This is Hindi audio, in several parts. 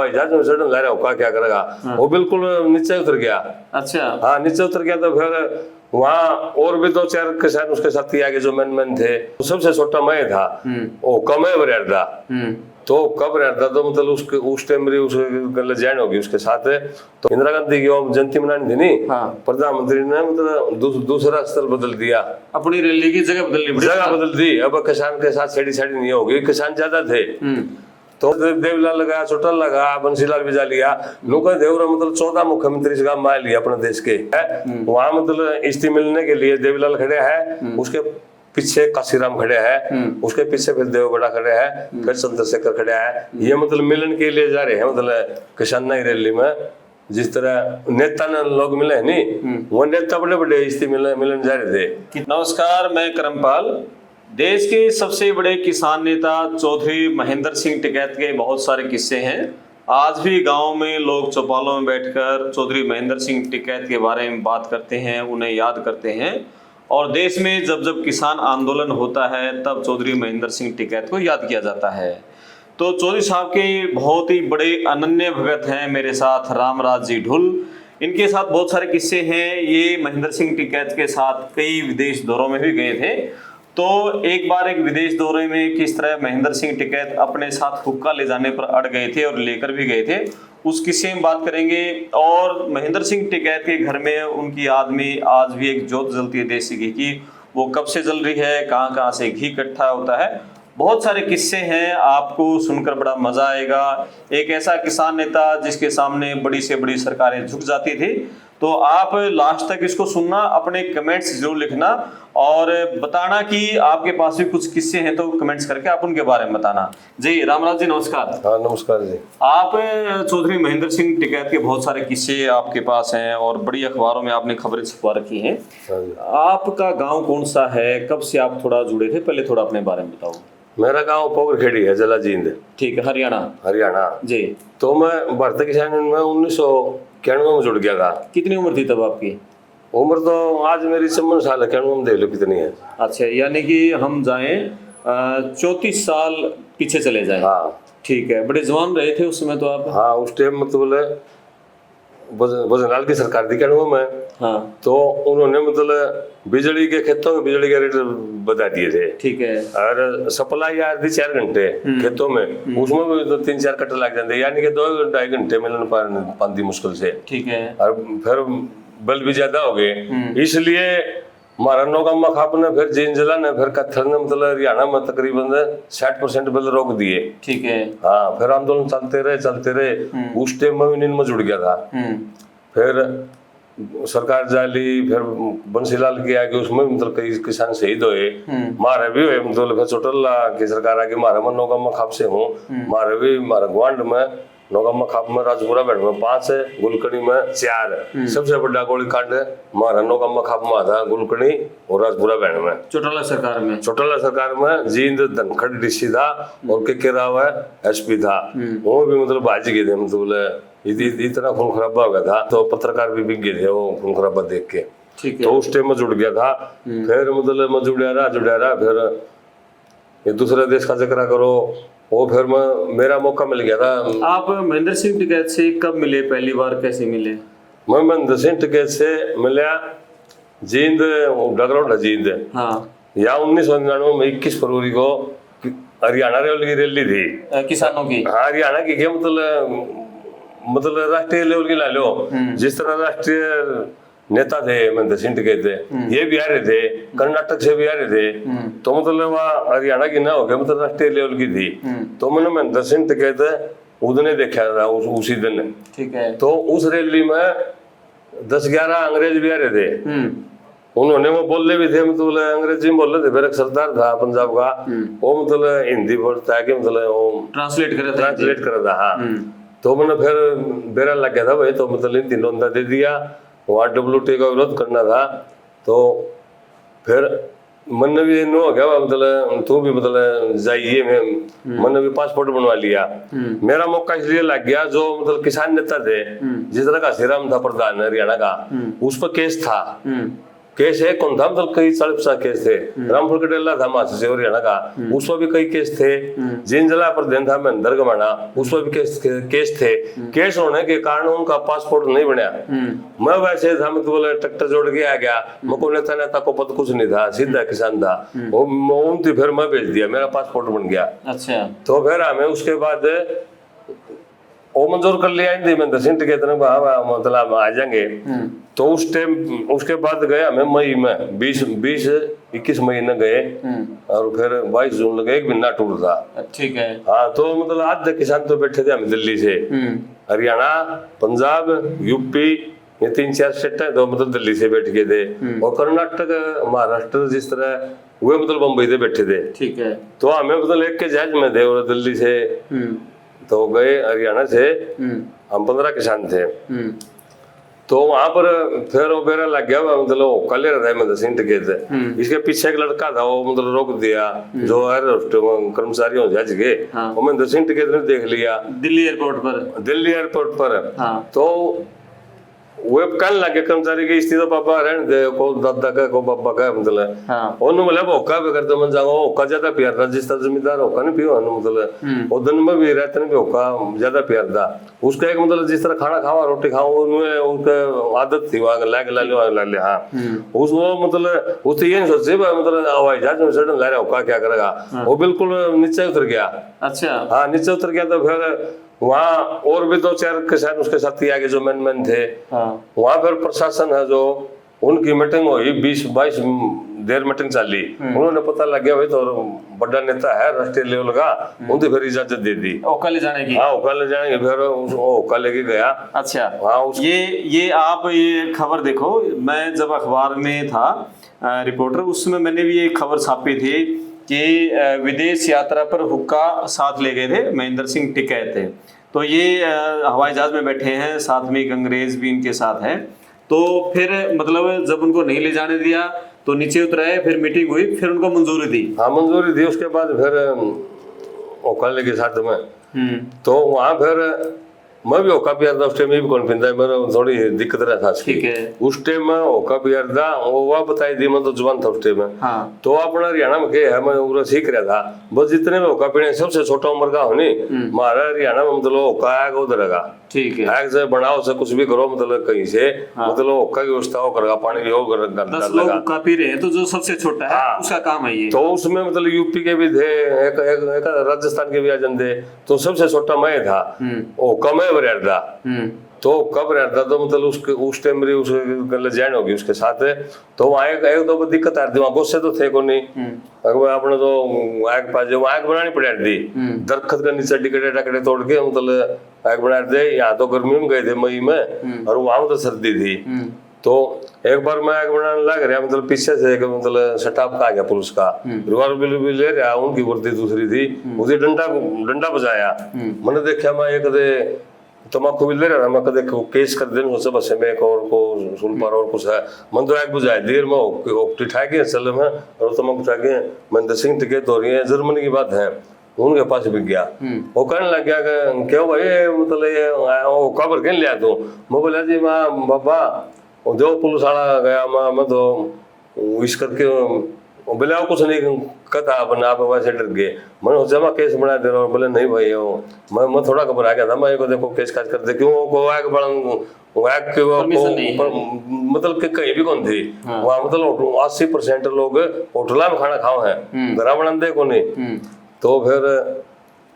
हवाई जहाज में चढ़ने जा रहा होगा, क्या करेगा। वो बिल्कुल नीचे उतर गया। अच्छा। हाँ, नीचे उतर गया तो फिर वहाँ और भी 2-4 किसान उसके साथी आगे जो मैन थे। सबसे छोटा मैं था, वो कम है बरियार था। तो कब रहता तो मतलब उसके उस टाइम मेरी उसके जैन होगी उसके साथ। तो इंदिरा गांधी की वो जयंती मनानी थी नहीं, प्रधानमंत्री ने मतलब दूसरा स्थल बदल दिया, अपनी रैली की जगह बदल दी। अब किसान के साथ छेड़ी छाड़ी नहीं होगी, किसान ज्यादा थे। तो देवलाल लगा, चोटल लगा, बंसीलाल भी जा लिया। लोग देवरा मतलब 14 मुख्यमंत्री से काम मान लिया अपने देश के। वहां मतलब इस्तीफा मिलने के लिए देवलाल खड़े हैं, उसके पीछे काशीराम खड़े हैं, उसके पीछे फिर देवगढ़ा खड़े हैं, फिर चंद्रशेखर खड़े हैं। ये मतलब मिलन के लिए जा रहे हैं, मतलब किसान की रैली में। जिस तरह नेता ने लोग मिले हैं नहीं, वो नेता बड़े बड़े इस्तीफा मिलन जा रहे थे। नमस्कार, मैं करमपाल। देश के सबसे बड़े किसान नेता चौधरी महेंद्र सिंह टिकैत के बहुत सारे किस्से हैं। आज भी गांव में लोग चौपालों में बैठकर चौधरी महेंद्र सिंह टिकैत के बारे में बात करते हैं, उन्हें याद करते हैं। और देश में जब जब किसान आंदोलन होता है तब चौधरी महेंद्र सिंह टिकैत को याद किया जाता है। तो चौधरी साहब के बहुत ही बड़े अनन्य भगत हैं मेरे साथ रामराज जी ढुल। इनके साथ बहुत सारे किस्से हैं। ये महेंद्र सिंह टिकैत के साथ कई विदेश दौरों में भी गए थे। तो एक बार एक विदेश दौरे में किस तरह महेंद्र सिंह टिकैत अपने साथ हुक्का ले जाने पर अड़ गए थे और लेकर भी गए थे, उस किस्से में बात करेंगे। और महेंद्र सिंह टिकैत के घर में उनकी याद में आज भी एक ज्योत जलती है देसी घी की। वो कब से जल रही है, कहाँ कहाँ से घी इकट्ठा होता है, बहुत सारे किस्से हैं, आपको सुनकर बड़ा मजा आएगा। एक ऐसा किसान नेता जिसके सामने बड़ी से बड़ी सरकारें झुक जाती थी। तो आप लास्ट तक इसको सुनना, अपने कमेंट्स जरूर लिखना और बताना कि आपके पास भी कुछ किस्से हैं तो कमेंट्स करके आप उनके बारे में बताना। जी रामराज जी नमस्कार। हाँ नमस्कार जी। आप चौधरी महेंद्र सिंह टिकैत के बहुत सारे किस्से आपके पास हैं और बड़ी अखबारों में आपने खबरें छपवा रखी हैं। आपका गाँव कौन सा है, कब से आप थोड़ा जुड़े थे, पहले थोड़ा अपने बारे में बताओ। मेरा गांव पोगरखेड़ी है, जला जींद। ठीक है, हरियाणा जी। तो मैं भारतीय किसान यूनियन में 1991 में जुड़ गया था। कितनी उम्र थी तब आपकी? उम्र तो आज मेरी 56 साल है, 91 में देख लो कितनी है। अच्छा, यानी कि हम जाएं 34 साल पीछे चले जाएं। हाँ ठीक है, बड़े जवान रहे थे उस समय तो आप। हाँ, उस टाइम मतलब भजनलाल की सरकार थी 91 में। हाँ। तो उन्होंने मतलब बिजली के खेतों में बिजली के रेट बता दिए थे। ठीक है। और सप्लाई आ रही 4 घंटे खेतों में, उसमें भी तो 3-4 कट्टे लग जाते, यानी कि 2-2.5 घंटे मिलन पाती मुश्किल से। ठीक है। और फिर बल भी ज्यादा हो गए, इसलिए महाराणा का मखाप ने फिर जीन जला ने फिर कत्थर ने मतलब हरियाणा में तकरीबन 60% बिल रोक दिए। ठीक है। हाँ, फिर आंदोलन चलते रहे। उस टाइम में नींद में जुड़ गया था। फिर सरकार जाली, फिर बंसीलाल की आगे, उसमें मतलब कई किसान शहीद हुए, मारे भी हुए। मतलब फिर चोटल्ला की सरकार आगे मारे में नौका मखाप से हूँ, मारे भी मारे ग्वांड में, नौका मखाप में, राजपुरा बैंड में 5 है, गुलकड़ी में 4। सबसे बड़ा गोली कांड मारा नौका मखाप में था, गुलकड़ी और राजपुरा बैंड में। चोटल्ला सरकार में जींद धनखड़ डीसी था और के राव एसपी था। वो भी मतलब बाजी गए थे, मतलब इतना खून खराबा हो गया था। तो पत्रकार भी बिक गए थे वो खून खराबा देख के। ठीक है। तो उस टाइम में जुड़ गया था। फिर मतलब मैं जुड़ा रहा। फिर ये दूसरे देश का जिक्र करो, वो फिर मेरा मौका मिल गया था। आप महेंद्र सिंह टिकैत से कब मिले, पहली बार कैसे मिले? मैं महेंद्र सिंह टिकैत से मिला जींद, डगरौंडा जींद। हाँ। या 1999 में 21 फरवरी को हरियाणा रेल की रैली थी किसानों की। हाँ, हरियाणा की क्या मतलब राष्ट्रीय लेवल की ला लो। जिस तरह राष्ट्रीय नेता थे महेंद्र सिंह टिकैत, ये भी आ रहे थे, कर्नाटक से भी आ रहे थे। तो मतलब वहाँ हरियाणा की ना हो गया, मतलब राष्ट्रीय लेवल की थी। तो मैंने महेंद्र सिंह टिकैत उदने देखा था उसी दिन। ठीक है। तो उस रैली में 10-11 अंग्रेज भी आ रहे थे। उन्होंने वो बोल रहे भी थे, मतलब अंग्रेजी में बोल रहे थे। फिर एक सरदार था पंजाब का, वो मतलब हिंदी बोलता है कि मतलब वो ट्रांसलेट कर रहा था। हाँ। तो मैंने फिर बेरा लग गया था भाई, तो मतलब इन तीनों ने दे दिया। वहाँ WTO का विरोध करना था। तो फिर मन भी नो हो गया, मतलब तू भी मतलब जाइए, मैंने भी पासपोर्ट बनवा लिया। मेरा मौका इसलिए लग गया, जो मतलब किसान नेता थे, जिस तरह का श्रीराम था प्रधान हरियाणा का, उस पर केस था केस है कौन था, मतलब कई 40-50 केस थे। रामपुर कटेला था मास्टर से हरियाणा का, उसमें भी कई केस थे। जिंजला पर दिन था महेंद्र गमाना, उसमें भी केस थे। केस होने के कारण उनका पासपोर्ट नहीं बनया। मैं वैसे था, मैं तो बोले ट्रैक्टर जोड़ के आ गया, मुझको नेता को पता कुछ नहीं था, सीधा किसान था। वो फिर मैं भेज दिया, मेरा पासपोर्ट बन गया। अच्छा, तो फिर हमें उसके बाद वो मंजूर कर लिया हिंदी में 10 के तरफ, मतलब आ जाएंगे। तो उस टाइम उसके बाद गए हमें मई में 21 मई में गए, और फिर 22 जून लगे, 1 महीना टूर था। ठीक है। हाँ, तो मतलब आधे किसान तो बैठे थे हम दिल्ली से, हरियाणा, पंजाब, यूपी, ये 3-4 स्टेट है, तो मतलब दिल्ली से बैठ गए थे। और कर्नाटक, महाराष्ट्र जिस तरह वे मतलब बम्बई से बैठे थे। ठीक है। तो हमें मतलब एक के जहाज में थे, और दिल्ली से तो गए, हरियाणा से हम 15 किसान थे। तो वहां पर फिर वो मेरा लग गया, मतलब कले रहता है, मैं 10 के थे। इसके पीछे एक लड़का था, वो मतलब रोक दिया, जो है कर्मचारी हो जज के, वो मैंने 10 के देख लिया दिल्ली एयरपोर्ट पर। तो वो कहने लगे कर्मचारी की स्थिति, तो पापा रहने दे, को दादा का को पापा का, मतलब ओनु बोले होका भी करते मन जाओ, होका ज्यादा प्यार था, जिस तरह जमींदार होका नहीं पियो, मतलब वो दिन में भी रहते नहीं, होका ज्यादा प्यार था उसका। एक मतलब जिस तरह खाना खाओ, रोटी खाओ, उनमें उनका आदत थी, वहां लाग ले। हाँ, उस वो मतलब उससे ये नहीं सोचे मतलब हवाई जहाज में चढ़ने ला रहा, होका क्या करेगा, वो बिल्कुल नीचे उतर गया। अच्छा, हाँ, नीचे उतर गया। तो फिर वहाँ और भी 2-4 किसान उसके साथी आगे जो मैन थे। वहाँ फिर प्रशासन है जो, उनकी मीटिंग हुई, 20-22 देर मीटिंग चली। उन्होंने पता लग गया भाई तो बड़ा नेता है राष्ट्रीय लेवल का, उनसे फिर इजाजत दे दी ओका ले जाने की। हाँ, ओका ले जाएंगे, फिर ओका लेके गया। अच्छा, हाँ, ये आप ये खबर देखो, मैं जब अखबार में था रिपोर्टर, उसमें मैंने भी ये खबर छापी थी कि विदेश यात्रा पर हुक्का साथ ले गए थे महेंद्र सिंह टिकैत थे। तो ये हवाई जहाज में बैठे हैं, साथ में एक अंग्रेज भी इनके साथ है। तो फिर मतलब जब उनको नहीं ले जाने दिया तो नीचे उतराए, फिर मीटिंग हुई, फिर उनको मंजूरी दी। हाँ, मंजूरी दी। उसके बाद फिर ओकाले के साथ में, तो वहाँ फिर मैं भी होका पियर था उस टाइम, भी कौन पिंदा, मेरा थोड़ी दिक्कत रहा था। ठीक है। उस टाइम में होका पियर था, वो बताई दी, मैं तो जवान था उस टाइम में। हाँ। तो अपना हरियाणा में है, मैं उधर सीख रहा था, बस जितने में होका पीने सबसे छोटा उम्र का होनी, हमारा हरियाणा में मतलब होका आएगा उधर का। ठीक है। से बनाओ से कुछ भी करो, मतलब कहीं से मतलब होका की व्यवस्था हो करेगा, पानी की हो करेगा। 10 लोग होका पी रहे हैं, तो जो सबसे छोटा है उसका काम है ये। तो उसमें मतलब यूपी के भी थे, एक राजस्थान के भी आ जाते, तो सबसे छोटा मैं था, होका मैं था। तो कब रहता, तो मतलब उसके उस टाइम मेरी उसके जैन होगी उसके साथ। तो वहाँ एक दो दिक्कत आ रही थी, वहाँ गुस्से तो थे को नहीं, अपने तो आग पास आग बनानी पड़ रही थी, दरखत का नीचे टिकटे तोड़ के मतलब आग बना रहे थे। यहाँ तो गर्मी में गए थे मई में, और वहां में तो सर्दी थी। तो एक बार मैं आग बनाने लग रहा, मतलब पीछे से एक मतलब स्टाफ का आ गया पुलिस का, रिवॉल्वर भी ले रहा, उनकी वर्दी दूसरी थी, उसे डंडा बजाया। मैंने देखा, मैं एक तम्बाकू भी ले रहा, मैं कदे केस कर देना उससे, बस में एक और को सुन पर और कुछ है, मन तो आग बुझाए देर में उठा के चल में, और तम्बाकू उठा के महेंद्र सिंह टिकैत हो रही है, जर्मनी की बात है, उनके पास बिक गया। वो कहने लग गया कि क्यों भाई, मतलब ये खबर कह लिया तू? मैं बोला जी मैं बाबा जो पुलिस वाला गया, मैं तो इस करके बोले कुछ नहीं कथा, अपन आप वैसे डर गए, मैंने जमा केस बना दे रहा हूँ। बोले नहीं भाई, मैं थोड़ा घबरा गया था, मैं को देखो केस काज कर दे, क्यों को आग मतलब कि कहीं भी कौन थी वहाँ, मतलब 80% लोग होटला में खाना खाओ हैं, घर बना दे को नहीं। तो फिर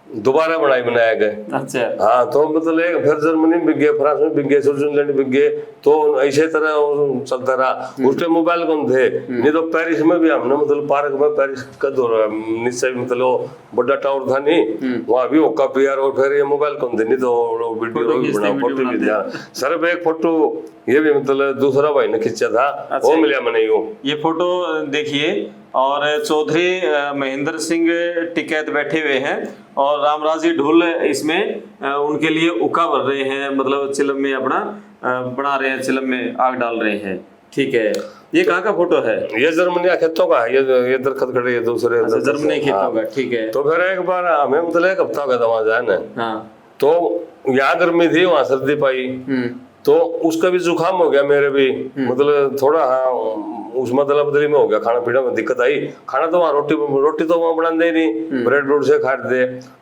दोबारा बनाया गए। अच्छा। हाँ, तो मतलब एक फिर जर्मनी में बिक गए, फ्रांस में बिक गए, स्विट्जरलैंड में बिक गए, तो ऐसे तरह चलता रहा। उस टाइम मोबाइल कौन थे नहीं, तो पेरिस में भी हमने मतलब पार्क में पेरिस का दौरा नीचे मतलब बड़ा टावर था नहीं, वहाँ भी होका पियर, और फिर ये मोबाइल कौन थे नहीं, तो वीडियो भी बनाओ, फोटो भी दिया। सिर्फ एक फोटो ये भी मतलब दूसरा भाई ने खींचा था, वो मिला मैंने ये फोटो देखिए। और चौधरी महेंद्र सिंह टिकैत बैठे हुए हैं, और रामराजी ढोल इसमें उनके लिए उका भर रहे हैं, मतलब चिलम में अपना बना रहे हैं, चिलम में आग डाल रहे हैं। ठीक है। ये कहाँ का फोटो है? ये जर्मनी खेतों का, ये दरखत खड़े, ये दूसरे जर्मनी खेतों का। ठीक है। तो फिर एक बार हमें मतलब एक हफ्ता हो गया था वहां जाने। हाँ। तो यहाँ गर्मी थी, वहां सर्दी पाई। तो उसका भी जुकाम हो गया मेरे भी, मतलब थोड़ा हाँ उस मतलब बदली में हो गया, खाना पीना में दिक्कत आई। खाना तो वहाँ रोटी तो वहाँ बनाते ही नहीं, ब्रेड ब्रूड से खा दे,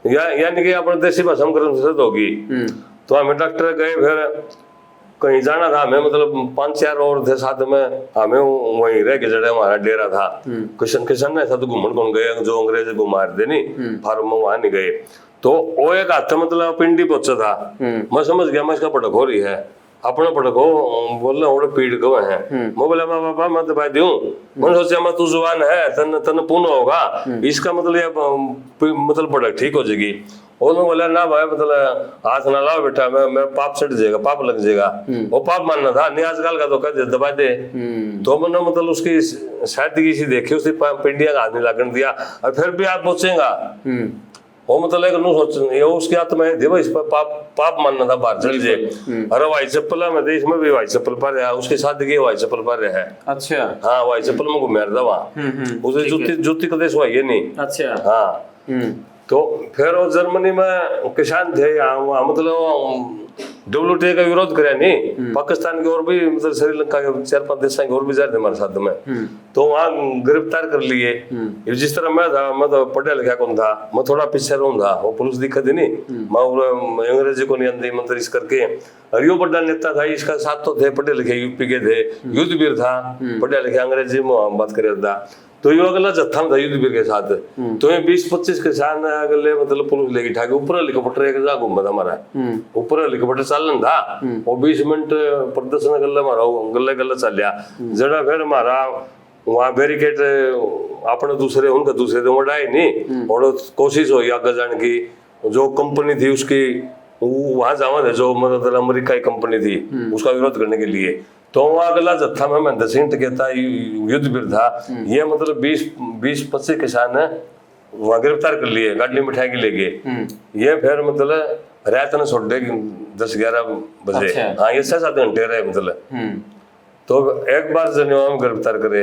यानी कि अपने देसी भाषा में गर्म से होगी। तो हमें डॉक्टर गए, फिर कहीं जाना था हमें, मतलब 5-4 और थे साथ में, हमें वहीं रह के जड़े हमारा डेरा था। किशन ने ऐसा तो घूमन कौन गए, जो अंग्रेज घुमा दे नहीं फार्म में, वहां नहीं गए। तो वो एक हाथ मतलब पिंडी पहुंचा था, मैं समझ गया मैं इसका पटक हो रही है, अपने पटक हो बोल रहे पीड़ को है। मैं बोला मैं बाबा मैं दबाई दूं, मैंने सोचा मैं तू जुबान है तन तन पूर्ण होगा, इसका मतलब पटक ठीक हो जाएगी। उन्होंने बोला ना भाई मतलब हाथ ना लाओ बेटा, मैं पाप सट जाएगा, पाप लग जाएगा। वो पाप मानना था नहीं, आजकल का तो कहते दबा दे। तो मैंने मतलब उसकी शादी सी देखी, उसकी पिंडिया का हाथ नहीं लगन दिया, और फिर भी आप पहुंचेगा वो मतलब एक सोच ये उसके हाथ में दे भाई, इस पर पाप मानना था, बाहर चल जाए। अरे भाई चप्पल में देश में भी भाई चप्पल पर रहा, उसके साथ की भाई चप्पल पर रहा है। अच्छा हाँ भाई चप्पल में घूम रहा वहाँ, उसे जूती का देश हुआ ये नहीं। अच्छा हाँ तो फिर वो जर्मनी में किसान थे यहाँ, मतलब WTO का विरोध करे नहीं, पाकिस्तान के और भी मतलब श्रीलंका के 4-5 देश के और भी जा रहे थे हमारे साथ में। तो वहाँ गिरफ्तार कर लिए। जिस तरह मैं था, मैं तो पढ़ा लिखा कौन था, मैं थोड़ा पीछे रहूं था, वो पुलिस दिक्कत ही नहीं, मैं अंग्रेजी को नहीं आती मंत्र इस करके। और यो बड़ा नेता था, इसका साथ तो थे पढ़े लिखे, यूपी के थे, युद्धवीर था, पढ़ा लिखा, अंग्रेजी में बात करे था। तो यो अगला जत्था में था युद्धवीर के साथ। तो ये 20-25 किसान अगले मतलब पुलिस लेके ठाके ऊपर हेलीकॉप्टर एक जा घूमा था हमारा, ऊपर हेलीकॉप्टर चालन था, वो 20 मिनट प्रदर्शन गले हमारा गले गले चलिया जरा। फिर हमारा वहाँ बैरिकेड अपने दूसरे उनका दूसरे तो उड़ाए नहीं, और कोशिश हुई आगे जाने की। जो कंपनी थी उसकी वहां जावा थे, जो मतलब अमेरिका की कंपनी थी, उसका विरोध करने के लिए। तो वहाँ अगला जत्था में महेंद्र सिंह टिकैत युद्धवीर था, ये मतलब 20-25 किसान वहाँ गिरफ्तार कर लिए, गाड़ी में बिठा के ले गए। ये फिर मतलब रात ने छोड़ दे 10-11 बजे। हाँ ये 6-7 घंटे रहे मतलब। तो एक बार जनेवा में गिरफ्तार करे,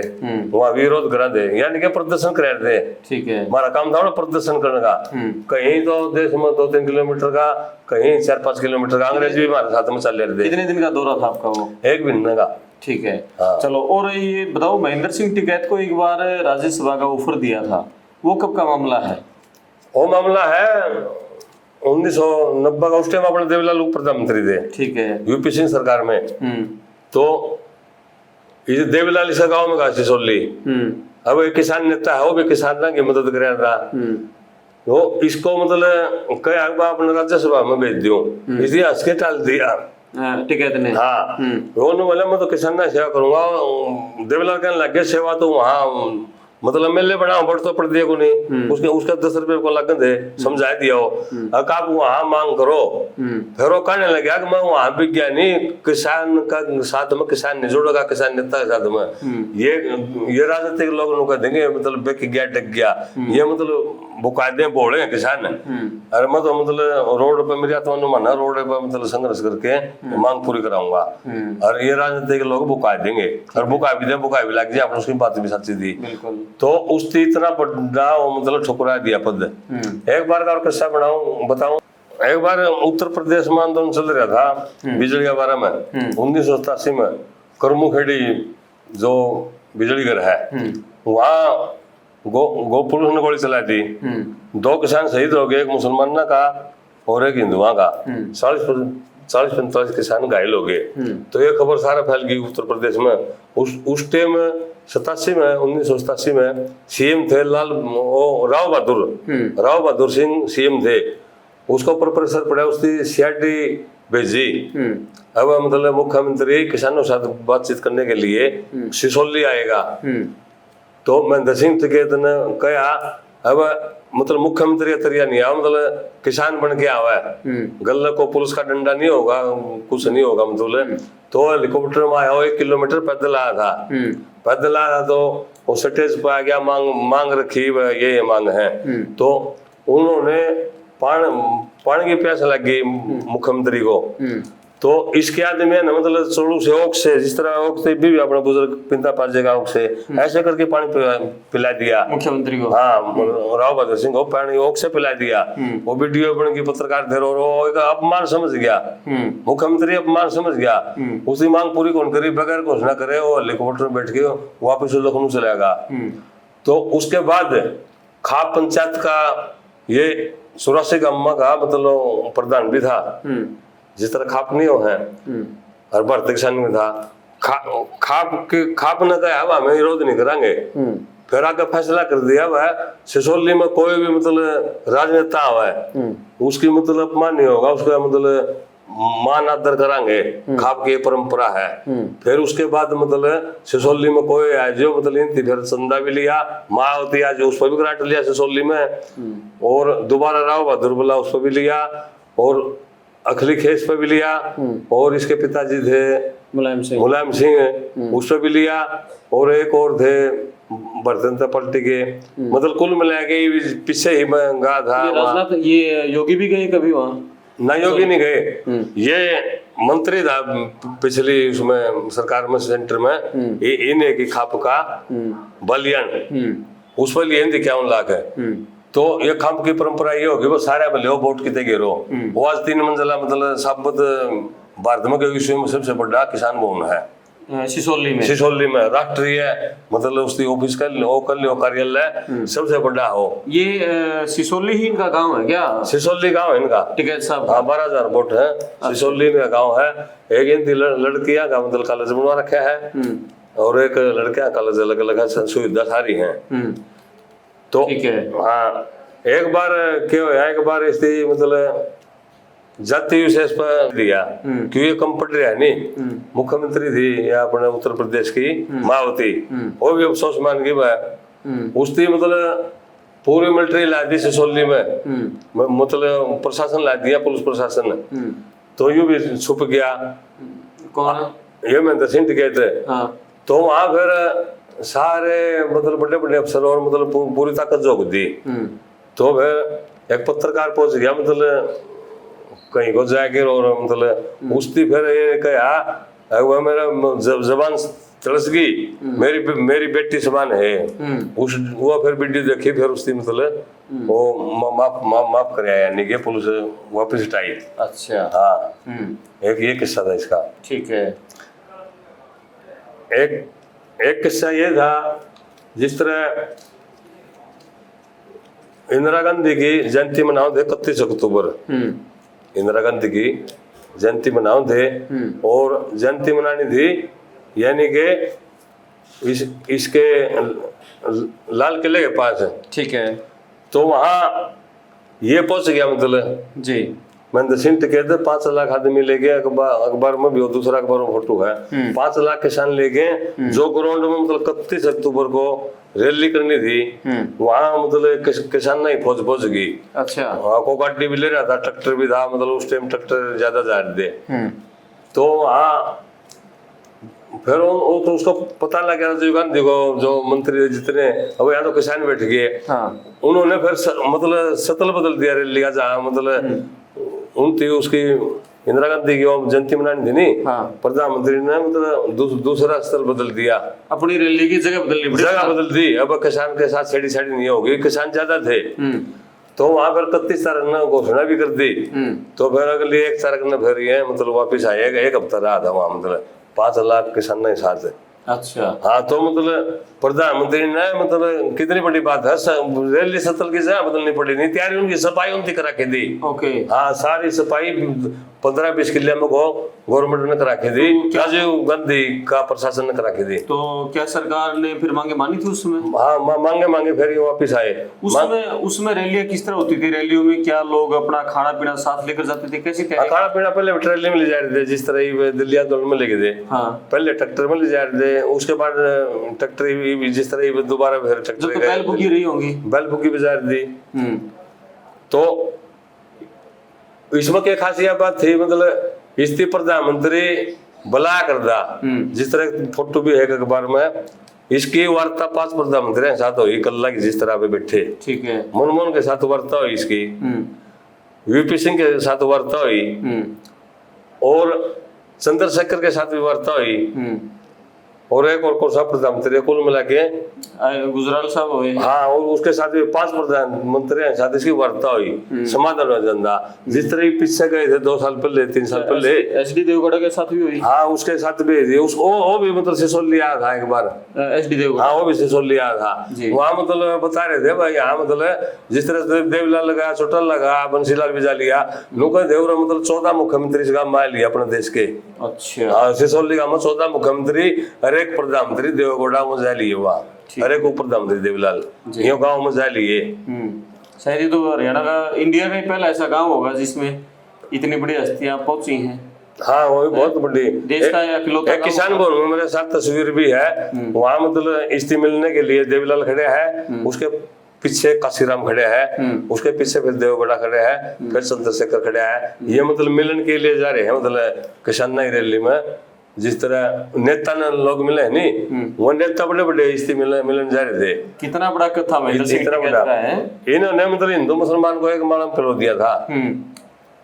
वहाँ विरोध करा दे, यानी कि प्रदर्शन करा दे। ठीक है, हमारा काम था ना प्रदर्शन करने का। कहीं तो देश में 2-3 किलोमीटर का, कहीं 4-5 किलोमीटर का। अंग्रेज भी हमारे साथ में चल रहे थे। कितने दिन का दौरा था आपका वो? 1 महीने का। ठीक है। चलो, और ये बताओ, महेंद्र सिंह टिकैत को एक बार राज्यसभा का ऑफर दिया था, वो कब का मामला है? वो मामला है 1990 का। उस टाइम अपने देवीलाल प्रधानमंत्री थे, ठीक है, यूपी सिंह सरकार में। तो इस देवीलाल इस गाँव में घासी सोली, अब एक किसान नेता है, वो भी किसान की मदद कर रहा। वो इसको मतलब कई अपने राज्यसभा में भेज दियो, इसलिए हंस के टाल दिया टिकैत ने। हाँ उन्होंने बोला मैं तो किसान ना सेवा करूंगा। देवीलाल कहने लगे सेवा तो वहाँ मतलब मेले बनाओ बढ़ तो पड़ दिया को नहीं, उसके उसका 10 रुपये को लगन दे, समझा दिया हो। अब आप वहाँ मांग करो। फिर वो कहने लगा कि मैं वहाँ विज्ञानी किसान का साथ में किसान नहीं जोड़ेगा, किसान नेता के साथ में। ये राजनीतिक लोग कह देंगे मतलब बेक गया डग गया, ये मतलब बुकायदे बोले किसान। अरे मैं तो मतलब रोड पे मेरी आत्मा ने माना, रोड पे मतलब संघर्ष करके मांग पूरी कराऊंगा। और ये राजनीतिक लोग बुकाय देंगे, और बुकाय भी दे, बुकाय भी लग जाए, उसकी बात भी सच्ची थी। तो उसने इतना बड़ा मतलब ठुकरा दिया पद। एक बार का और किस्सा बताऊं। एक बार उत्तर प्रदेश में आंदोलन चल रहा था बिजली के बारे में, 1987 में। करमुखेड़ी जो बिजली घर है, वहाँ गो पुलिस ने गोली चलाई थी, 2 किसान शहीद हो गए, एक मुसलमान का और एक हिंदुआ का। 40-45 किसान घायल हो गए। तो ये खबर सारा फैल गई उत्तर प्रदेश में। उस टाइम 1987 में सीएम थे राव बहादुर सिंह सीएम थे। उसके ऊपर प्रेशर पड़ा, उसकी सीआईडी भेजी। अब मतलब मुख्यमंत्री किसानों के साथ बातचीत करने के लिए सिसोली आएगा। तो महेंद्र सिंह टिकैत ने कहा अब मतलब मुख्यमंत्री का तरिया नहीं आया, मतलब किसान बन के आवा है, गले को पुलिस का डंडा नहीं होगा, कुछ नहीं होगा मतलब। तो हेलीकॉप्टर में आया, 1 किलोमीटर पैदल आया था। तो वो स्टेज पे आ गया, मांग रखी, ये मांग है। तो उन्होंने पानी की प्यास लग गई मुख्यमंत्री को। तो इसके आदमी में ना मतलब चोड़ू से ओक से, जिस तरह ओक से भी अपना बुजुर्ग पिंता पाजेगा ओक से, ऐसे करके पानी पिला दिया मुख्यमंत्री को। हाँ, राव बहादुर सिंह को पानी ओक से पिला दिया। वो वीडियो बन की पत्रकार थे और वो एक अपमान समझ गया, मुख्यमंत्री अपमान समझ गया। उसकी मांग पूरी कौन करी, बगैर घोषणा करे वो हेलीकॉप्टर में बैठ के वापस लखनऊ चला गया। तो उसके बाद खाप पंचायत का ये 84 गांव का मतलब प्रधान भी था, जिस तरह खाप नहीं हो है और भारतीय किसान में था। खाप ने कहा हमें विरोध नहीं करेंगे। फिर आगे फैसला कर दिया वह सिसोली में कोई भी मतलब राजनेता है उसकी मतलब अपमान नहीं होगा, उसका मतलब मान आदर करांगे, खाप की परंपरा है। फिर उसके बाद मतलब सिसोली में कोई है जो मतलब इनती फिर चंदा भी लिया, मायावती आज उस पर भी ग्रांट लिया सिसोली में, और दोबारा राव बहादुर बोला उस पर भी लिया, और अखिली खेस पे भी लिया, और इसके पिताजी थे मुलायम सिंह उस पर भी लिया, और एक और थे भारतीय जनता पार्टी के। मतलब कुल मिला के पीछे ही मैं गया था। ये योगी भी गए कभी वहाँ? ना योगी नहीं गए, ये मंत्री था पिछली उसमें सरकार में सेंटर में, इन्हें की खाप का बलियन उस पर लिए 51 लाख है। तो ये खाप की परंपरा ये होगी वो सारे भले वोट कितने गिरो। वो आज 3 मंजिला मतलब साबत भारत में विश्व में सबसे बड़ा किसान भवन है सिसोली में राष्ट्रीय मतलब उसकी ऑफिस का कार्यालय सबसे बड़ा हो। ये सिसोली ही इनका गांव है क्या? सिसोली गांव है इनका। टिकैत साहब? हाँ, 12,000 वोट है। सिसोली का गांव है। एक इनकी लड़कियां का मतलब कॉलेज बनवा रखा है, और एक लड़कियां कॉलेज अलग अलग है, सुविधा सारी है। तो हाँ, एक बार क्या हुआ, एक बार इसकी मतलब जाति विशेष पर दिया क्योंकि ये कंपनी है नहीं, मुख्यमंत्री थी या अपने उत्तर प्रदेश की मायावती, वो भी अफसोस मान गई वह उसकी मतलब पूरी मिलिट्री ला दी सिसोली में, मतलब प्रशासन ला दिया, पुलिस प्रशासन। तो यूं भी छुप गया। कौन? ये महेंद्र सिंह टिकैत। तो वहां फिर सारे मतलब बड़े बड़े अफसर और मतलब पूरी ताकत झोंक दी। तो फिर एक पत्रकार पहुंच गया मतलब कहीं को जाके, और मतलब उसकी फिर ये कहा वह मेरा जबान तरस गई, मेरी बेटी समान है। उस वो फिर वीडियो देखी, फिर उसकी मतलब वो माफ कर आया, यानी कि पुलिस वापस हटाई। अच्छा। हाँ, एक ये किस्सा था इसका। ठीक है। एक किस्सा ये था, जिस तरह इंदिरा गांधी की जयंती मनाओ थे 31 अक्टूबर, इंदिरा गांधी की जयंती मनाओ थे, और जयंती मनानी थी यानी कि इसके लाल किले के पास है। ठीक है। तो वहां ये पहुंच गया मतलब जी महेंद्र सिंह टिकैत 5 लाख आदमी ले गए। अखबार में भी दूसरा अखबार में फोटो है, 5 लाख किसान ले गए, जो ग्राउंड में मतलब 31 अक्टूबर को रैली करनी थी, वहां मतलब किसान नहीं पहुंच गई। अच्छा। वहां को गाड़ी भी ले रहा था, ट्रैक्टर भी था, मतलब उस टाइम ट्रैक्टर ज्यादा जा रहे थे। तो वहां फिर तो उसको पता लग गया राजीव गांधी को, जो मंत्री जितने अब यहाँ तो किसान बैठ गए। उन्होंने फिर मतलब शक्ल बदल दिया रैली का, जहाँ मतलब उनकी उसकी इंदिरा गांधी की जयंती मनानी थी नहीं, प्रधानमंत्री ने मतलब दूसरा स्थल बदल दिया, अपनी रैली की जगह बदल दी। अब किसान के साथ छेड़ी नहीं होगी, किसान ज्यादा थे। तो वहां पर 31 तारीख ने घोषणा भी कर दी। तो फिर अगली 1 तारीख ने फिर ये मतलब वापिस आएगा, 1 हफ्ता रहा था वहां, मतलब 5 लाख किसान के साथ। अच्छा। हाँ, तो मतलब प्रधानमंत्री ने मतलब कितनी बड़ी बात है, रैली स्थल की जगह बदलनी पड़ी नहीं, तैयारी उनकी सफाई उनकी करा के दी। ओके। हाँ, सारी सफाई 15-20 किले में गवर्नमेंट ने करा के दी, राजीव गांधी का प्रशासन ने करा के दी। तो क्या सरकार ने फिर मांगे मानी थी उस समय? हाँ, मांगे फिर ये वापिस आए। उसमें रैलियां किस तरह होती थी? रैलियों में क्या लोग अपना खाना पीना साथ लेकर जाते थे? कैसी तैयारी? खाना पीना पहले ट्रेली में ले जा रहे थे, जिस तरह दिल्ली आंदोलन में लेके थे। पहले ट्रैक्टर में ले जा रहे थे, उसके बाद ट्रैक्टर जिस तरह दोबारा फिर ट्रैक्टर बैल बुकी रही होंगी, बैल बुकी भी जा रही थी। तो इसमें क्या खासियत बात थी, मतलब इसकी प्रधानमंत्री बला करदा, जिस तरह फोटो भी है अखबार में, इसकी वार्ता 5 प्रधानमंत्री के साथ हुई कल्ला की, जिस तरह पे बैठे। ठीक है। मनमोहन के साथ वार्ता हुई इसकी, वीपी सिंह के साथ वार्ता हुई, और चंद्रशेखर के साथ भी वार्ता हुई, और एक और कौन सा प्रधानमंत्री कुल मिला के गुजराल साहब हुए। हाँ, और उसके साथ भी 5 प्रधानमंत्री हैं, साथ इसकी वार्ता हुई, समाधान हुआ धंधा। जिस तरह पीछे गए थे 2 साल पहले 3 साल पहले HD देवगौड़ा के साथ भी हुई। हाँ, उसके साथ भी वो भी मतलब सिसोली आया था एक बार, SD देवगौड़ा। हाँ, वो भी सिसोली आया था। वहाँ मतलब बता रहे थे भाई, यहाँ मतलब जिस तरह से देवलाल लगा, चोटल लगा, बंसीलाल भी जा लिया, लोग देवरा मतलब 14 मुख्यमंत्री इस गाँव में आए लिया अपने देश के। अच्छा। हाँ, सिसोली गाँव में 14 मुख्यमंत्री, हर एक प्रधानमंत्री देवगौड़ा में जा लिए, वहाँ हर एक प्रधानमंत्री देवलाल ये गाँव में जा लिए। शायद ये तो हरियाणा का, इंडिया का ही पहला ऐसा गाँव होगा जिसमें इतनी बड़ी हस्तियां पहुंची हैं। हाँ, वो भी बहुत बड़ी देश का इकलौता एक किसान भवन में मेरे साथ तस्वीर भी है, वहाँ मतलब इस्ती मिलने के लिए देवलाल खड़े हैं, उसके पीछे काशीराम खड़े हैं, उसके पीछे फिर देवगौड़ा खड़े हैं, फिर चंद्रशेखर खड़े हैं। ये मतलब मिलन के लिए जा रहे हैं, मतलब किसान की रैली में जिस तरह नेता ने लोग मिले है नहीं, वो नेता बड़े बड़े इस्ती मिलन जा रहे थे। कितना बड़ा कथा महेंद्र सिंह टिकैत का है। इन्होंने मतलब हिंदू मुसलमान को एक मालूम फैलो दिया था,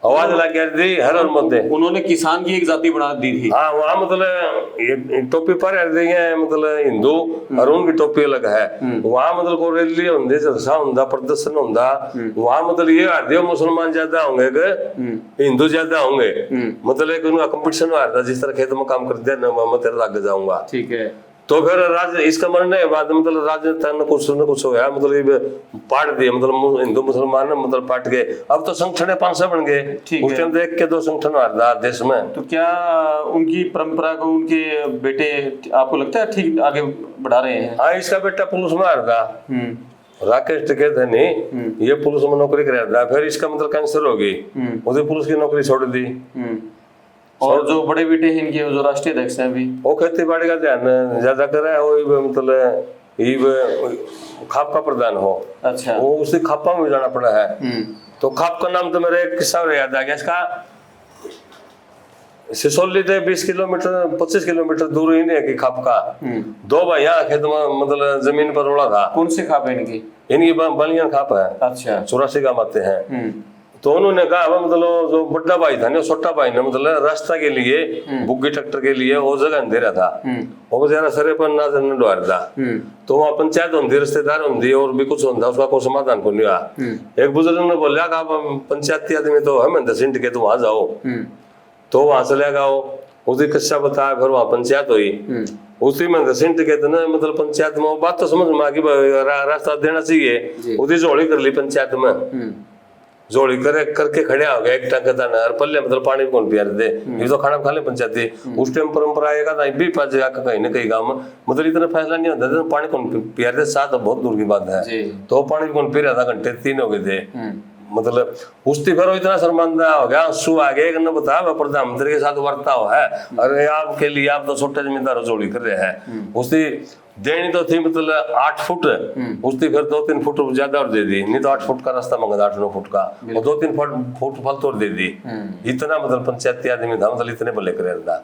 आवाज लग गई थी हर मध्य। उन्होंने किसान की एक जाति बना दी थी। हाँ, वहाँ मतलब ये टोपी पर है मतलब हिंदू और उनकी टोपी अलग है। वहाँ मतलब को रैली होंगे, जलसा होंगे, प्रदर्शन होंगे, वहाँ मतलब ये आते मुसलमान ज्यादा होंगे कि हिंदू ज्यादा होंगे, मतलब एक उनका कंपटीशन हुआ था, जिस तरह खेत में काम करते हैं मैं तेरे आगे जाऊंगा। ठीक है। तो फिर राज इसका मरने के बाद मतलब राजनेता ने कुछ न कुछ होया, मतलब पाट दिए, मतलब हिंदू मुसलमान मतलब पाट गए। अब तो संगठन 500 बन गए, उस टाइम देख के 2 संगठन आ रहा देश में। तो क्या उनकी परंपरा को उनके बेटे आपको लगता है ठीक आगे बढ़ा रहे हैं? हाँ, इसका बेटा पुलिस में आ रहा था, राकेश टिकैत है नहीं, ये पुलिस में नौकरी कर रहा था, फिर इसका मतलब कैंसर हो गई, उसे पुलिस की नौकरी छोड़ दी। और जो बड़े बेटे हैं इनके, जो राष्ट्रीय अध्यक्ष हैं अभी, वो खेती बाड़ी का ध्यान ज्यादा कर रहा है, वो मतलब खाप का प्रधान हो। अच्छा। वो उसी खापा में जाना पड़ा है। तो खाप का नाम तो मेरे एक किस्सा याद आ गया इसका। सिसोली से 20 किलोमीटर 25 किलोमीटर दूर ही नहीं है कि खाप का 2 भाई यहाँ खेत में मतलब जमीन पर उड़ा था। कौन से खाप है इनकी? इनकी बलियान खाप है। अच्छा। 84 गाँव आते हैं। तो उन्होंने कहा मतलब जो बड़ा भाई था ना, छोटा भाई ने मतलब रास्ता के लिए बुग्गी ट्रैक्टर के लिए वो जगह दे रहा था, वो बेचारा सरे पर ना डर था। तो वहाँ पंचायत होती, रिश्तेदार होती और भी कुछ होता, उसका कोई समाधान को नहीं हुआ। एक बुजुर्ग ने बोला कि आप पंचायती आदमी तो है, मैं 10 के तो वहां जाओ। तो वहां चले गए, उसी किस्सा बताया, फिर वहां पंचायत हुई। उसी में 10 के ना मतलब पंचायत में बात तो समझ में आ गई, रास्ता देना चाहिए, उसी जोड़ी कर ली पंचायत में, जोड़ी करके खड़े हो गए एक टंका दाना और पल्ले मतलब पानी कौन पिया दे, ये तो खाना खा ले पंचायती। उस टाइम परंपरा आएगा था भी पाँच जगह कहीं ना कहीं गाँव में मतलब इतना फैसला नहीं होता था, पानी कौन पिया दे, साथ बहुत दूर की बात है। तो पानी कौन पी रहा था, घंटे 3 हो गए थे। मतलब उस फिर इतना शर्मांदा हो गया, आंसू आ गए, बता प्रधानमंत्री के साथ वार्ता हो है, अरे आपके लिए आप तो छोटे जमींदार जोड़ी कर रहे हैं। उसकी देनी तो थी मतलब 8 फुट, उसकी फिर 2-3 फुट ज्यादा और दे दी, नहीं तो 8 फुट का रास्ता मंगा 8-9 फुट का, और 2-3 फुट फालतू और दे दी। इतना मतलब पंचायती आदमी था, मतलब इतने भले कर रहा था।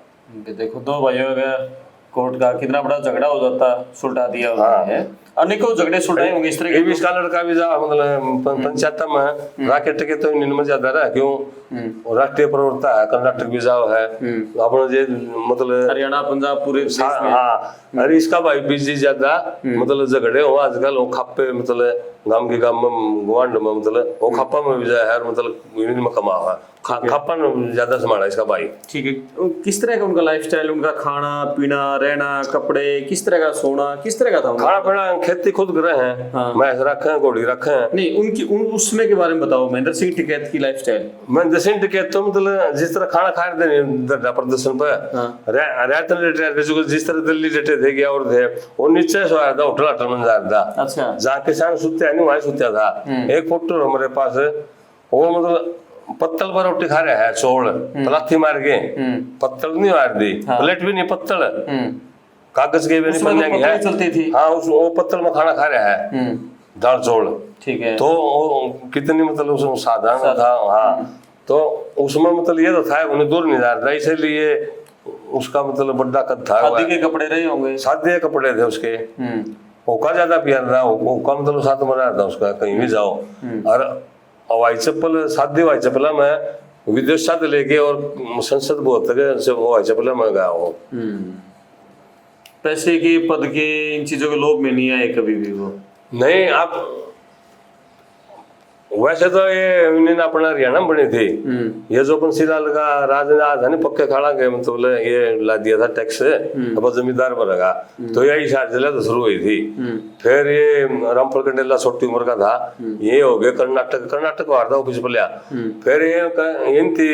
देखो 2 भाइयों का कोर्ट का कितना बड़ा झगड़ा हो जाता, सुलटा दिया उन्होंने। अनेकों झगड़े सुलटाए होंगे इस तरह के। इसका लड़का भी जा मतलब पंचायत में राकेट के तो इनमें ज्यादा रहा, क्यों राष्ट्रीय प्रवक्ता है, कर्नाटक भी जाओ है अपना जे मतलब हरियाणा पंजाब पूरे। हाँ, अरे इसका भाई बीजी ज्यादा मतलब झगड़े हो आजकल, वो खापे मतलब गांव के गांव में गुआंड में मतलब वो खापा में भी जाए है, मतलब यूनियन में कमा हुआ खापा में ज्यादा संभाला इसका भाई। ठीक है। किस तरह का उनका लाइफस्टाइल, उनका खाना पीना, रहना, कपड़े, किस तरह का सोना, किस तरह का था? खाना पीना खेती खुद करे हैं। हाँ। भैंस रखे हैं, घोड़ी रखे हैं। नहीं, उनकी उस समय के बारे में बताओ, महेंद्र सिंह टिकैत की लाइफस्टाइल। महेंद्र सिंह टिकैत तो मतलब जिस तरह खाना खा रहे थे प्रदर्शन पे, जिस तरह दिल्ली डटे थे गया और थे, वो नीचे सो आया था, होटल में जा रहा था। अच्छा। जहाँ किसान सुते नहीं वहां सुत्या था। एक फोटो हमारे पास, वो मतलब पत्तल पर रोटी खा रहे हैं, चौल पलाथी मार के, पत्तल नहीं मार दी, प्लेट भी नहीं, पत्तल कागज के भी नहीं बनने की है, चलती थी। हाँ, वो पत्तल में खाना खा रहे हैं, दाल चौल। ठीक है। तो कितनी मतलब उसमें साधारण था। हाँ, तो उसमें मतलब ये तो था, उन्हें दूर नहीं जा रहा था, इसलिए उसका मतलब बड़ा कद था। शादी के कपड़े रहे होंगे, शादी के कपड़े थे उसके। ओका ज्यादा प्यार था, ओका मतलब साथ में रहा था उसका, कहीं भी जाओ। और हवाई चप्पल, सादी हवाई चप्पल में विदेश से लेके और संसद बहुत तक से वो चपले में गया हो। पैसे के, पद के, इन चीजों के लोभ में नहीं आए कभी भी वो? नहीं, आप वैसे तो ये यूनियन अपना हरियाणा में बनी थी। ये जो पंसीलाल का राज ने आज है पक्के खाड़ा के मतलब ये ला दिया था टैक्स, अब जमींदार बनेगा, तो यही शायद जिला तो शुरू हुई थी। फिर ये रामपुर कंडेला छोटी उम्र का था, ये हो गया कर्नाटक वार्ता ऑफिस पर लिया। फिर ये इनती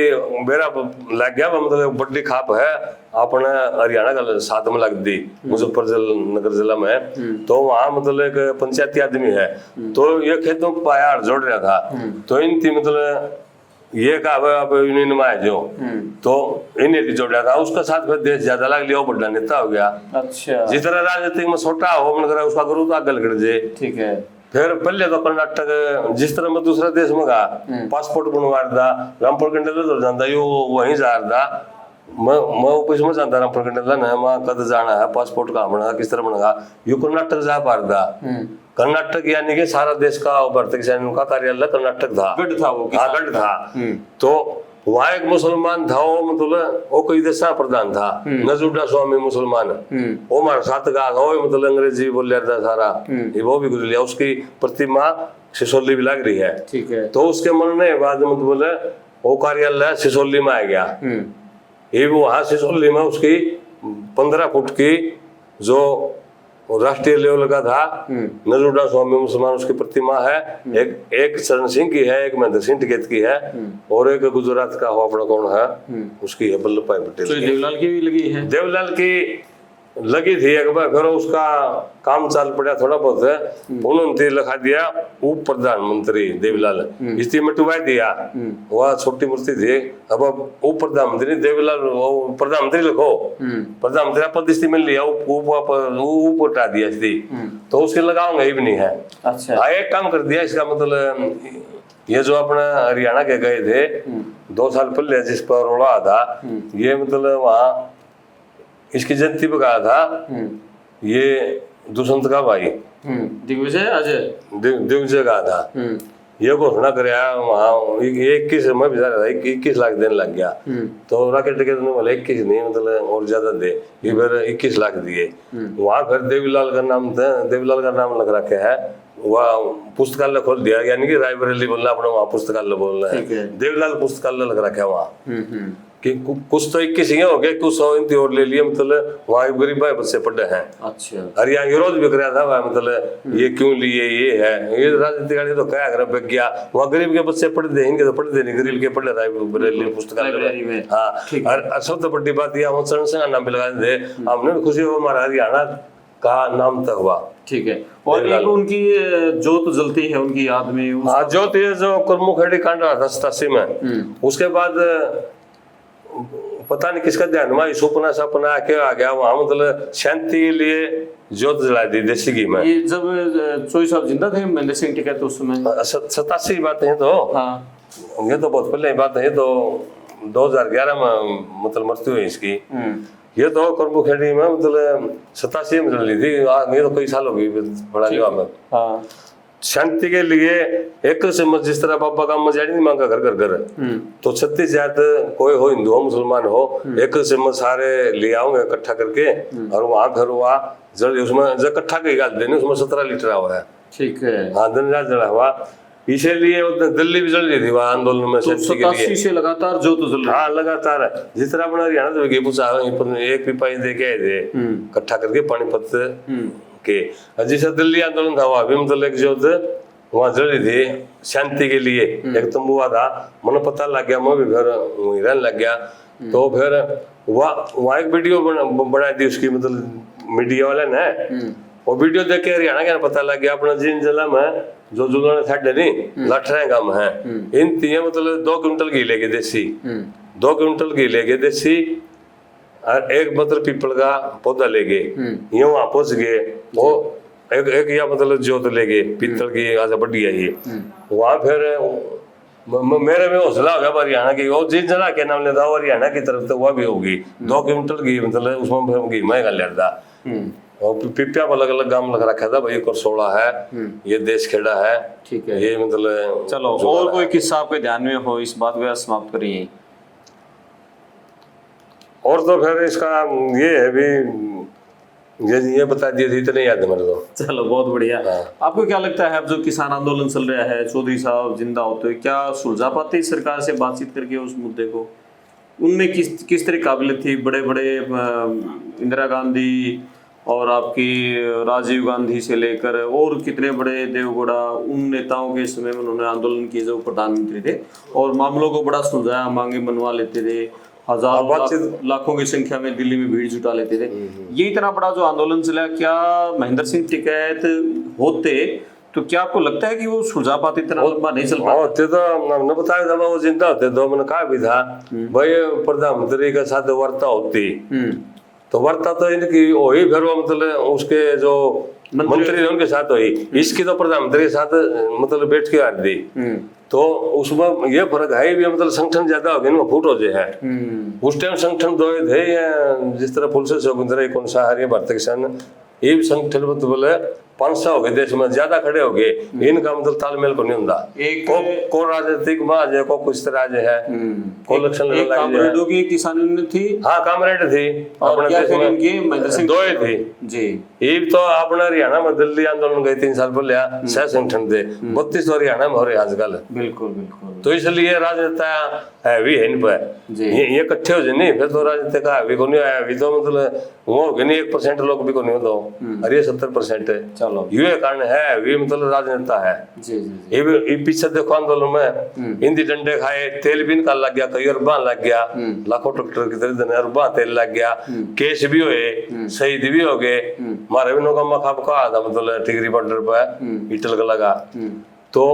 मेरा लग गया मतलब बड़ी खाप है अपने हरियाणा का साथ में लग दी मुजफ्फरनगर जिला में। तो वहाँ मतलब एक पंचायती आदमी है, तो ये खेतों को पाया जोड़ रहा था, तो इनती मतलब ये कहा आप यूनियन में आए जो, तो इन्हें जोड़ रहा था। उसका साथ फिर देश ज्यादा लग लिया, वो बड़ा नेता हो गया। अच्छा, जिस तरह राजनीतिक में छोटा हो मन उसका गुरु तो आगे लग जाए। ठीक है। फिर पहले तो कर्नाटक जिस तरह में दूसरा देश में गया, पासपोर्ट बनवा रहा, रामपुर कंडेला तो जाता यो वहीं जा रहा, मैं ऑफिस में जाता रामपुर कंडेला ने वहाँ कद जाना है, पासपोर्ट कहाँ बनेगा, किस तरह बनेगा, यो कर्नाटक जा पा रहा। कर्नाटक यानी कि सारा देश का भारतीय किसान का कार्यालय कर्नाटक था, गढ़ था वो, हाँ गढ़ था। तो वहाँ एक मुसलमान था, वो मतलब वो कोई देश प्रधान था, नजरुद्दीन स्वामी मुसलमान, वो हमारे साथ का वो मतलब अंग्रेजी बोल रहा था सारा, ये वो भी गुजर लिया। उसकी प्रतिमा सिसोली भी लग रही है, ठीक है। तो उसके मरने के बाद मतलब बोले वो कार्यालय सिसोली में आ गया। ये वहाँ सिसोली में उसकी 15 फुट की जो राष्ट्रीय लेवल का था नजरुद्दीन स्वामी मुसलमान, उसकी प्रतिमा है। एक चरण सिंह की है, एक महेंद्र सिंह टिकैत की है, और एक गुजरात का हो अपना कौन है उसकी है, वल्लभ भाई पटेल। तो देवलाल की भी लगी है? देवलाल की लगी थी एक बार, फिर उसका काम चाल पड़ा थोड़ा बहुत है, उन्होंने लिखा दिया उप प्रधानमंत्री देवलाल, इसलिए मिटवा दिया। वह छोटी मूर्ति थी, अब उप प्रधानमंत्री देवलाल प्रधानमंत्री लिखो, प्रधानमंत्री पद स्थिति मिल लिया, उप हटा दिया स्थिति, तो उसके लगाऊंगा ही भी नहीं है। अच्छा, एक काम कर दिया इसका मतलब ये जो अपना हरियाणा के गए थे 2 साल पहले जिस पर रोड़ा था, ये मतलब वहाँ इसकी जयंती पे कहा था, ये दुष्यंत का भाई दिग्विजय दिग्विजय कहा था, ये घोषणा कराया वहाँ 21 में भी जा रहा था, 21 लाख देने लग गया। तो राकेश टिकैत ने बोला 21 नहीं मतलब और ज्यादा दे, ये फिर 21 लाख दिए। वहाँ फिर देवीलाल का नाम था, देवीलाल का नाम लग रखा है, वह पुस्तकालय खोल दिया, यानी कि रायबरेली बोलना अपना वहाँ पुस्तकालय बोलना है, देवीलाल पुस्तकालय लग रखा है वहाँ। कि कुछ तो 21 ही हो गए, कुछ 100 और ले लिए, मतलब वहाँ गरीब भाई बच्चे पढ़े हैं। अच्छा, हरियाणा विरोध भी कराया था वहाँ, मतलब ये क्यों लिए, ये है ये राजनीति तो क्या कर गया, वहाँ गरीब के बच्चे पढ़ते, इनके तो पढ़ते नहीं, गरीब के पढ़े रायबरेली पुस्तकालय में। हाँ, सबसे बड़ी बात यह हम चरण सिंह का नाम भी लगा दे, हमने खुशी हो हमारा हरियाणा का नाम तक हुआ। ठीक है। और एक उनकी जोत जलती है उनकी याद में, हाँ जोत, ये जो कर्मुखेड़ी कांड रहा था 87 में, उसके बाद पता नहीं किसका ध्यान हुआ, सपना सपना के आ गया वहाँ, मतलब शांति के लिए जोत जला दी देसी घी में। ये जब चोई साहब जिंदा थे महेंद्र सिंह टिकैत उस समय? 87 बात है तो, हाँ ये तो बहुत पहले बात है, तो 2011 में मतलब मृत्यु हुई इसकी। ये तो कर्मुखेड़ी में मतलब 87 में चल रही थी, ये तो कई साल हो गई बड़ा जवाब में। हाँ, शांति के लिए एक से जिस तरह बाबा का मजाड़ी नहीं मांगा घर घर घर, तो 36 जात कोई हो, हिंदू हो मुसलमान हो, एक से सारे ले आओगे इकट्ठा करके, और वहां फिर हुआ जल, उसमें जब इकट्ठा की गाल देनी, उसमें 17 लीटर हुआ है। ठीक है, हाँ दिन रात जला हुआ, इसीलिए दिल्ली भी जल रही थी वहाँ आंदोलन में। तो 87 से लगातार जो तो जल, हाँ लगातार, जिस तरह अपना हरियाणा तो पूछा एक पिपाही दे के आए थे इकट्ठा करके पानीपत के, जैसे दिल्ली आंदोलन था वहाँ भी मतलब एक जोत वहाँ जल रही थी शांति के लिए, एक तंबू हुआ था, मन पता लग गया, मैं भी फिर रहने लग गया। तो फिर वहाँ एक वीडियो बनाई थी उसकी, मतलब मीडिया वाले ने, वो वीडियो देख के हरियाणा का पता लग गया अपना जिन जिला में जो जुलाने साढ़े नहीं लाठरे गम है, इन तीन मतलब 2 क्विंटल घी लेके देसी, 2 क्विंटल घी लेके देसी, और एक मतलब पीपल का पौधा ले गए, ये वहां पहुंच गए, वो एक या मतलब जोत ले गए पीतल की, ऐसा बढ़िया ये वहां। फिर मेरे में हौसला हो गया हरियाणा की, वो जिस जगह के नाम लेता हरियाणा की तरफ तो वह भी होगी 2 क्विंटल घी, मतलब उसमें घी मैं कर लेता, और पिपिया अलग अलग गांव लग रखा था भाई, करसोड़ा है, ये देश खेड़ा है, ठीक है। ये मतलब चलो और कोई किस्सा आपके ध्यान में हो इस बात को समाप्त करिए। और तो फिर इसका ये है भी, ये बता दिए थे, इतने याद है मेरे को। चलो बहुत बढ़िया। हाँ। आपको क्या लगता है अब जो किसान आंदोलन चल रहा है, चौधरी साहब जिंदा होते हुए क्या सुलझा पाते सरकार से बातचीत करके उस मुद्दे को? उनमें किस तरह काबिलियत थी? बड़े बड़े इंदिरा गांधी और आपकी राजीव गांधी से लेकर और कितने बड़े देवगौड़ा, उन नेताओं के समय में उन्होंने आंदोलन किए जो प्रधानमंत्री थे और मामलों को बड़ा सुलझाया, मांगे मनवा लेते थे, हजारों लाखों की संख्या में दिल्ली में भीड़ जुटा लेते थे। ये इतना बड़ा जो आंदोलन चला, क्या महेंद्र सिंह टिकैत होते तो क्या आपको लगता है कि वो सुलझा पाते? इतना लंबा नहीं चल पाते? होते तो हमने बताया था वो जिंदा होते तो मैंने कहा भी था भाई प्रधानमंत्री के साथ वार्ता होती, तो वार्ता तो इनकी हुई, फिर वो मतलब उसके जो मंत्री थे उनके साथ हुई, इसकी तो प्रधानमंत्री के साथ मतलब बैठ के आती, तो उसमें ये फर्क है भी, मतलब संगठन ज्यादा हो गया, इनमें फूट हो जाए है। उस टाइम संगठन दो थे, जिस तरह पुलिस से कौन सा हरिया भारतीय किसान, ये संगठन मतलब बोले 500 हो गए देश में, ज्यादा खड़े हो गए, इनका मतलब तालमेल को नहीं होता। को राजनीतिक में आ जाए, को कुछ तरह आ जाए, को इलेक्शन लड़ कामरेडों की किसान यूनियन थी। हाँ कामरेड थी अपने देश में, दो ही थी जी। ये तो अपना हरियाणा में दिल्ली आंदोलन गए 3 साल पहले, सह संगठन थे, 32 हरियाणा में हो रहे आजकल। बिल्कुल बिल्कुल। तो इसलिए राजनेता हैवी है इन पर, ये इकट्ठे हो जाए नहीं, फिर तो राजनेता का हैवी को नहीं आया, अभी तो मतलब वो हो गया नहीं, 1% लोग भी को नहीं होता, अरे 70% है। चलो ये कारण है वे मतलब राजनेता है जी जी। ये पीछे देखो आंदोलन में हिंदी डंडे खाए, तेल भी निकाल लग गया, कई अरबा लग गया, लाखों ट्रैक्टर की तरह अरबा तेल लग गया, केस भी हुए, शहीद भी हो गए, मारे भी नौका मखाब कहा था मतलब टिगरी बॉर्डर पर ईटल का लगा। तो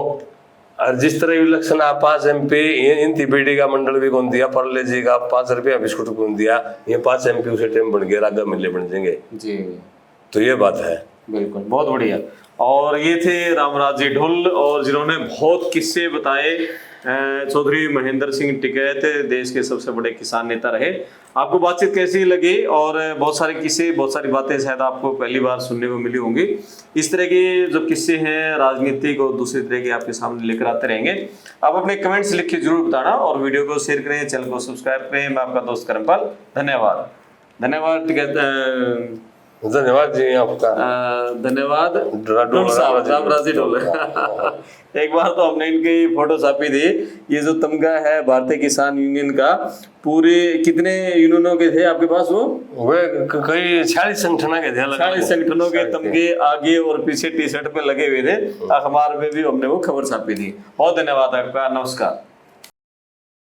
और जिस तरह इलेक्शन आप 5 MP इन तिबेटी का मंडल भी कौन दिया, परले जी का 5 रुपया बिस्कुट कौन दिया, ये 5 MP उसे टाइम बन गए, रागा मिले बन जाएंगे जी। तो ये बात है। बिल्कुल बहुत बढ़िया। और ये थे रामराज जी ढुल, और जिन्होंने बहुत किस्से बताए। चौधरी महेंद्र सिंह टिकैत देश के सबसे बड़े किसान नेता रहे। आपको बातचीत कैसी लगी? और बहुत सारे किस्से, बहुत सारी बातें शायद आपको पहली बार सुनने को मिली होंगी। इस तरह के जो किस्से हैं राजनीतिक और दूसरी तरह के आपके सामने लेकर आते रहेंगे। आप अपने कमेंट्स लिख के जरूर बताना और वीडियो को शेयर करें, चैनल को सब्सक्राइब करें। मैं आपका दोस्त करमपाल, धन्यवाद। धन्यवाद टिकैत, धन्यवाद जी आपका, धन्यवाद रामराज जी ढोल। एक बार तो हमने इनकी फोटो छापी थी, ये जो तमगा है भारतीय किसान यूनियन का, पूरे कितने यूनियनों के थे आपके पास? वो कई 46 संगठनों के थे, 46 संगठनों के तमगे आगे और पीछे टी शर्ट पे लगे हुए थे, अखबार में भी हमने वो खबर छापी थी। बहुत धन्यवाद आपका, नमस्कार।